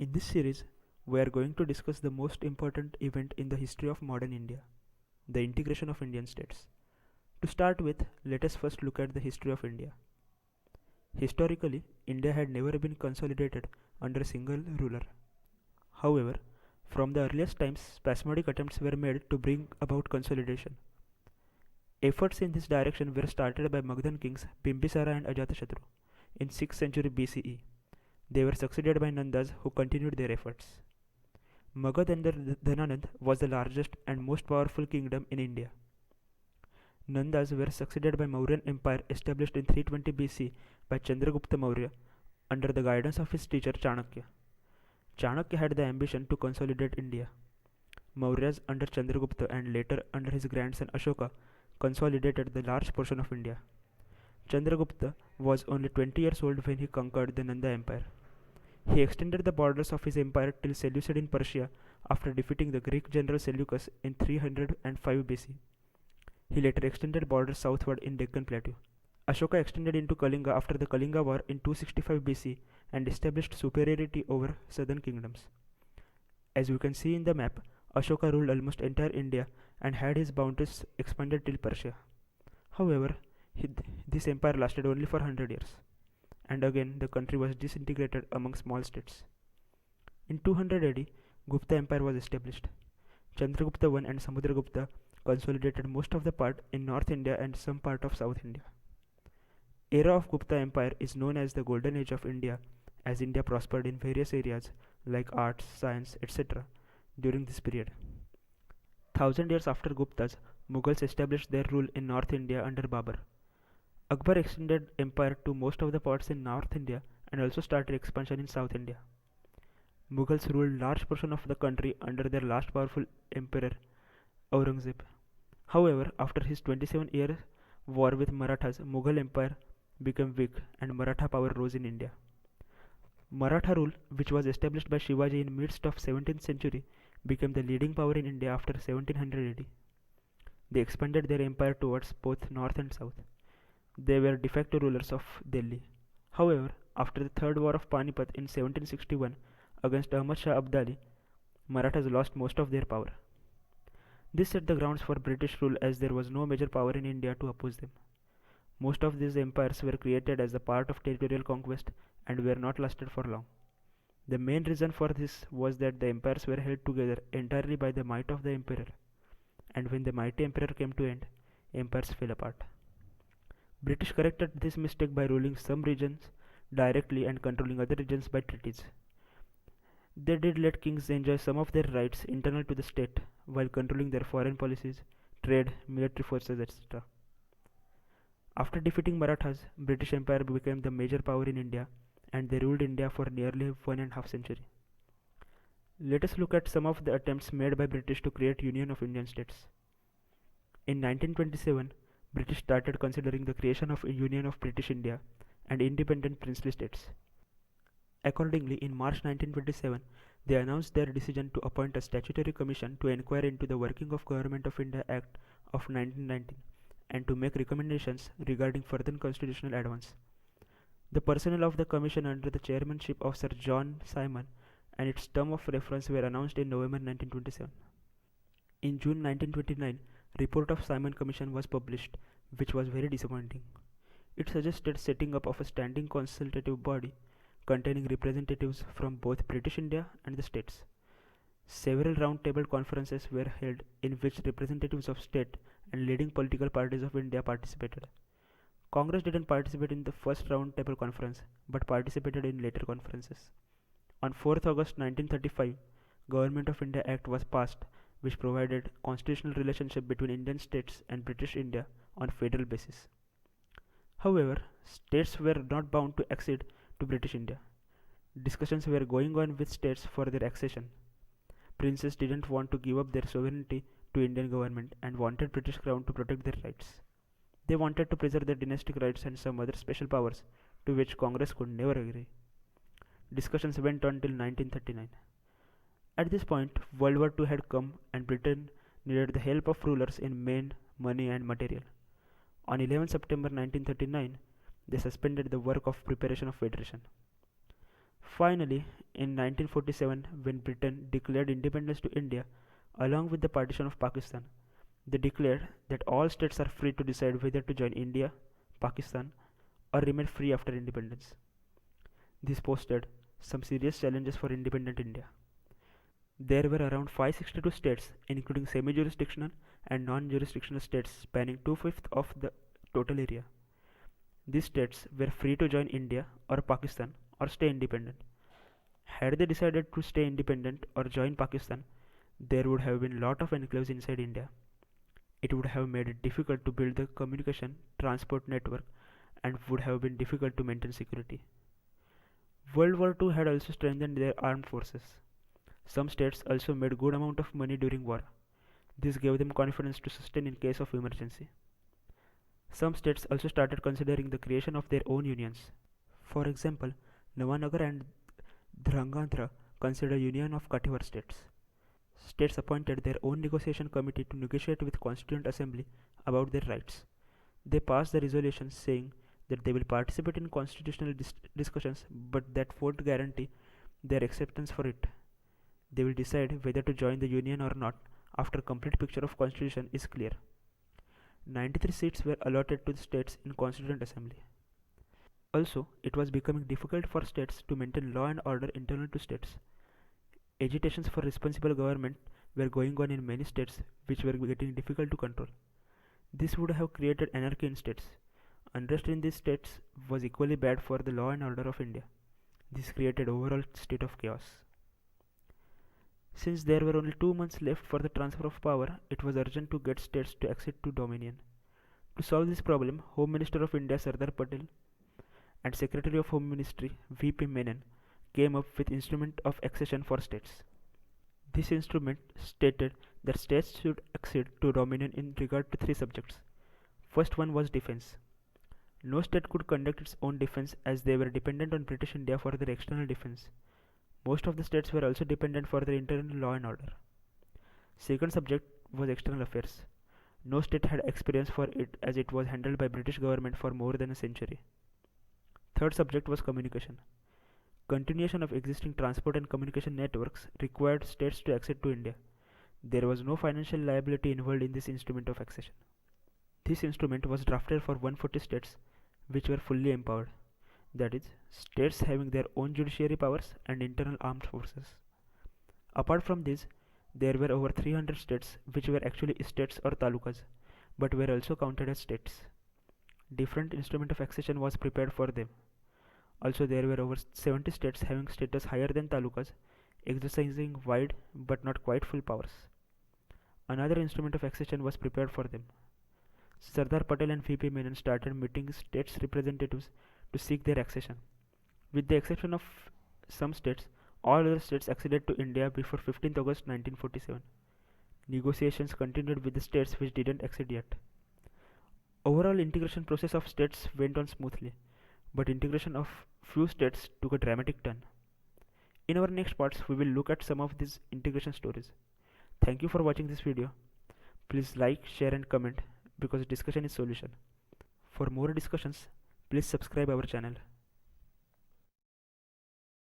In this series, we are going to discuss the most important event in the history of modern India, the integration of Indian states. To start with, let us first look at the history of India. Historically, India had never been consolidated under a single ruler. However, from the earliest times, spasmodic attempts were made to bring about consolidation. Efforts in this direction were started by Magadhan kings Bimbisara and Ajatashatru in 6th century BCE. They were succeeded by Nandas who continued their efforts. Magad under Dhananand was the largest and most powerful kingdom in India. Nandas were succeeded by Mauryan Empire established in 320 BC by Chandragupta Maurya under the guidance of his teacher Chanakya. Chanakya had the ambition to consolidate India. Mauryas under Chandragupta and later under his grandson Ashoka consolidated the large portion of India. Chandragupta was only 20 years old when he conquered the Nanda Empire. He extended the borders of his empire till Seleucid in Persia after defeating the Greek general Seleucus in 305 BC. He later extended borders southward in Deccan Plateau. Ashoka extended into Kalinga after the Kalinga War in 265 BC and established superiority over southern kingdoms. As you can see in the map, Ashoka ruled almost entire India and had his boundaries expanded till Persia. However, this empire lasted only for 100 years, and again the country was disintegrated among small states. In 200 AD, Gupta Empire was established. Chandragupta I and Samudragupta consolidated most of the part in North India and some part of South India. Era of Gupta Empire is known as the Golden Age of India, as India prospered in various areas like arts, science, etc. during this period. Thousand years after Guptas, Mughals established their rule in North India under Babur. Akbar extended empire to most of the parts in North India and also started expansion in South India. Mughals ruled large portion of the country under their last powerful emperor Aurangzeb. However, after his 27-year war with Marathas, Mughal empire became weak and Maratha power rose in India. Maratha rule, which was established by Shivaji in midst of 17th century, became the leading power in India after 1700 AD. They expanded their empire towards both north and south. They were de facto rulers of Delhi. However, after the Third War of Panipat in 1761 against Ahmad Shah Abdali, Marathas lost most of their power. This set the grounds for British rule as there was no major power in India to oppose them. Most of these empires were created as a part of territorial conquest and were not lasted for long. The main reason for this was that the empires were held together entirely by the might of the emperor, and when the mighty emperor came to end, empires fell apart. British corrected this mistake by ruling some regions directly and controlling other regions by treaties. They did let kings enjoy some of their rights internal to the state while controlling their foreign policies, trade, military forces, etc. After defeating Marathas, British Empire became the major power in India and they ruled India for nearly 1.5 century. Let us look at some of the attempts made by British to create Union of Indian States. In 1927, British started considering the creation of a Union of British India and independent princely states. Accordingly, in March 1927, they announced their decision to appoint a statutory commission to inquire into the working of Government of India Act of 1919 and to make recommendations regarding further constitutional advance. The personnel of the commission under the chairmanship of Sir John Simon and its term of reference were announced in November 1927. In June 1929, report of Simon Commission was published, which was very disappointing. It suggested setting up of a standing consultative body containing representatives from both British India and the states. Several round-table conferences were held in which representatives of state and leading political parties of India participated. Congress didn't participate in the first round-table conference, but participated in later conferences. On 4th August 1935, Government of India Act was passed, which provided constitutional relationship between Indian states and British India on federal basis. However, states were not bound to accede to British India. Discussions were going on with states for their accession. Princes didn't want to give up their sovereignty to Indian government and wanted British Crown to protect their rights. They wanted to preserve their dynastic rights and some other special powers to which Congress could never agree. Discussions went on till 1939. At this point, World War II had come and Britain needed the help of rulers in men, money and material. On 11 September 1939, they suspended the work of preparation of federation. Finally, in 1947, when Britain declared independence to India, along with the partition of Pakistan, they declared that all states are free to decide whether to join India, Pakistan, or remain free after independence. This posed some serious challenges for independent India. There were around 562 states, including semi jurisdictional and non jurisdictional states spanning two-fifths of the total area. These states were free to join India or Pakistan or stay independent. Had they decided to stay independent or join Pakistan, there would have been a lot of enclaves inside India. It would have made it difficult to build the communication transport network and would have been difficult to maintain security. World War II had also strengthened their armed forces. Some states also made good amount of money during war. This gave them confidence to sustain in case of emergency. Some states also started considering the creation of their own unions. For example, Navanagar and Dhrangandhra considered union of Kathiawar states. States appointed their own negotiation committee to negotiate with Constituent Assembly about their rights. They passed the resolution saying that they will participate in constitutional discussions but that won't guarantee their acceptance for it. They will decide whether to join the union or not after a complete picture of constitution is clear. 93 seats were allotted to the states in Constituent Assembly. Also, it was becoming difficult for states to maintain law and order internal to states. Agitations for responsible government were going on in many states which were getting difficult to control. This would have created anarchy in states. Unrest in these states was equally bad for the law and order of India. This created overall state of chaos. Since there were only 2 months left for the transfer of power, it was urgent to get states to accede to dominion. To solve this problem, Home Minister of India Sardar Patel and Secretary of Home Ministry V.P. Menon came up with instrument of accession for states. This instrument stated that states should accede to dominion in regard to 3 subjects. First one was defense. No state could conduct its own defense as they were dependent on British India for their external defense. Most of the states were also dependent for their internal law and order. Second subject was external affairs. No state had experience for it as it was handled by British government for more than a century. Third subject was communication. Continuation of existing transport and communication networks required states to accede to India. There was no financial liability involved in this instrument of accession. This instrument was drafted for 140 states which were fully empowered. That is, states having their own judiciary powers and internal armed forces. Apart from this, there were over 300 states which were actually states or talukas, but were also counted as states. Different instrument of accession was prepared for them. Also, there were over 70 states having status higher than talukas, exercising wide but not quite full powers. Another instrument of accession was prepared for them. Sardar Patel and V.P. Menon started meeting states' representatives to seek their accession. With the exception of some states, all other states acceded to India before 15th August 1947. Negotiations continued with the states which didn't accede yet. Overall integration process of states went on smoothly, but integration of few states took a dramatic turn. In our next parts, we will look at some of these integration stories. Thank you for watching this video. Please like, share and comment because discussion is solution. For more discussions, please subscribe our channel.